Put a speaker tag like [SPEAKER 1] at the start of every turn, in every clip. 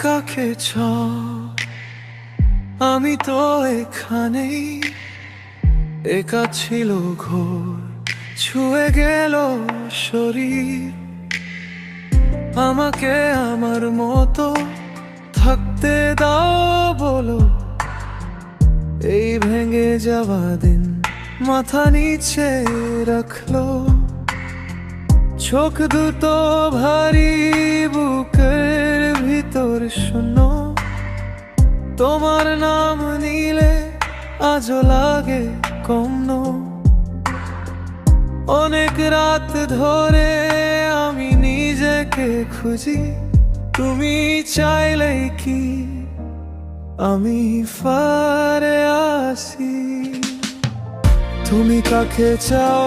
[SPEAKER 1] কাকে চাও? আমি তো এখানেই, একা ছিল ঘোর, ছুঁয়ে গেল শরীর। আমাকে আমার মতো থাকতে দাও বলো। এই ভেঙে যাওয়া দিন মাথা নিচে রাখলো, চোখ দুটো ভারী, বুকের ভিতর শূন্য। তোমার নাম নিলে আজও লাগে কম। অনেক রাত ধরে আমি নিজেকে খুঁজি, তুমি চাইলেই কি আমি ফারে আসি। তুমি কাকে চাও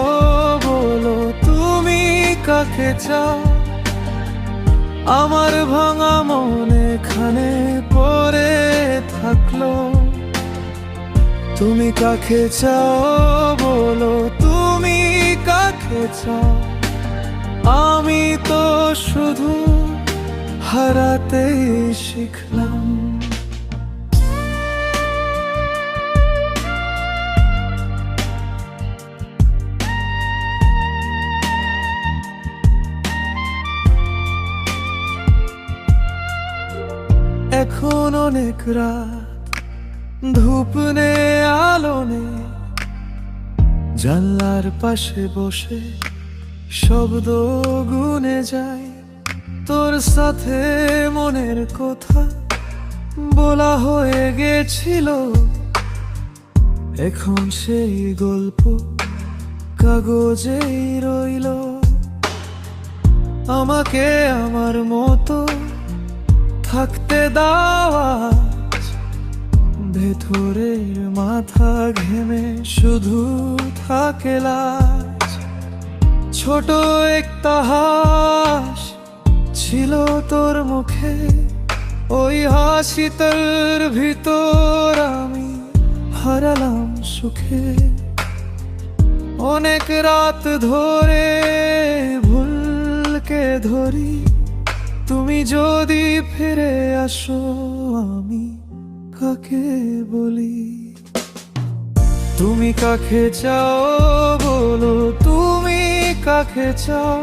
[SPEAKER 1] বলো, তুমি কাকে চাও? আমার ভাঙা মন এখানে পড়ে থাকলো। তুমি কাকে চাও বলো, তুমি কাকে চাও? আমি তো শুধু হারাতেই শিখলাম। এখন অনেক রাত, ধূপ নে আলো নে, জানলার পাশে বসে শব্দ গুনে যায়। তোর সাথে মনের কথা বলা হয়ে গেছিল, এখন সেই গল্প কাগজেই রইল। আমাকে আমার মতো থাকতে দাও, ভেতরের মাথা ঘেমে শুধু থাকে লাজ। ছোট একটা হাস ছিল তোর মুখে, ওই হাসিটার ভিতর আমি হারালাম সুখে। অনেক রাত ধরে ভুলকে ধরি, তুমি যদি ফিরে আসো আমি কাকে বলি। তুমি কাকে চাও বলো, তুমি কাকে চাও?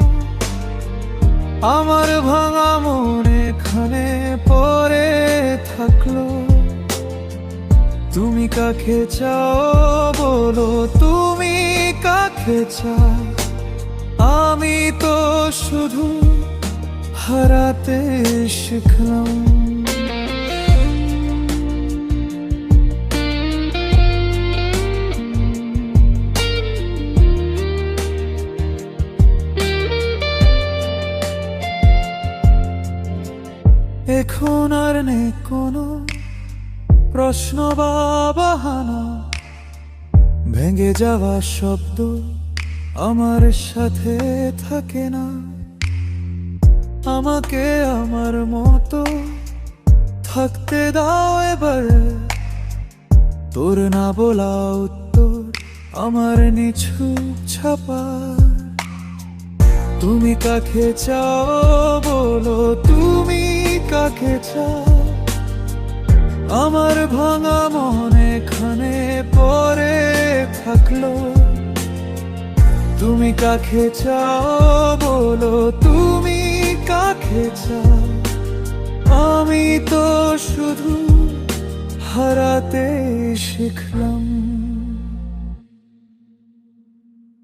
[SPEAKER 1] আমার ভাঙা মন এখানে পড়ে থাকলো। তুমি কাকে চাও বলো, তুমি কাকে চাও? আমি তো শুধু হারাতে শিখলাম। এখন আর নেই কোনো প্রশ্ন বা বাহানা, ভেঙে যাওয়া শব্দ আমার সাথে থাকে না। আমাকে আমার মতো থাকতে দাও এবার, তোর না বলা উত্তর আমার নিছুপ ছাপা। তুমি কাকে চাও বলো, তুমি কাকে চাও? আমার ভাঙা মন এখানে পড়ে থাকলো। তুমি কাকে চাও বলো, তুমি কাকে চাও? আমি তো শুধু হারাতে শিখলাম।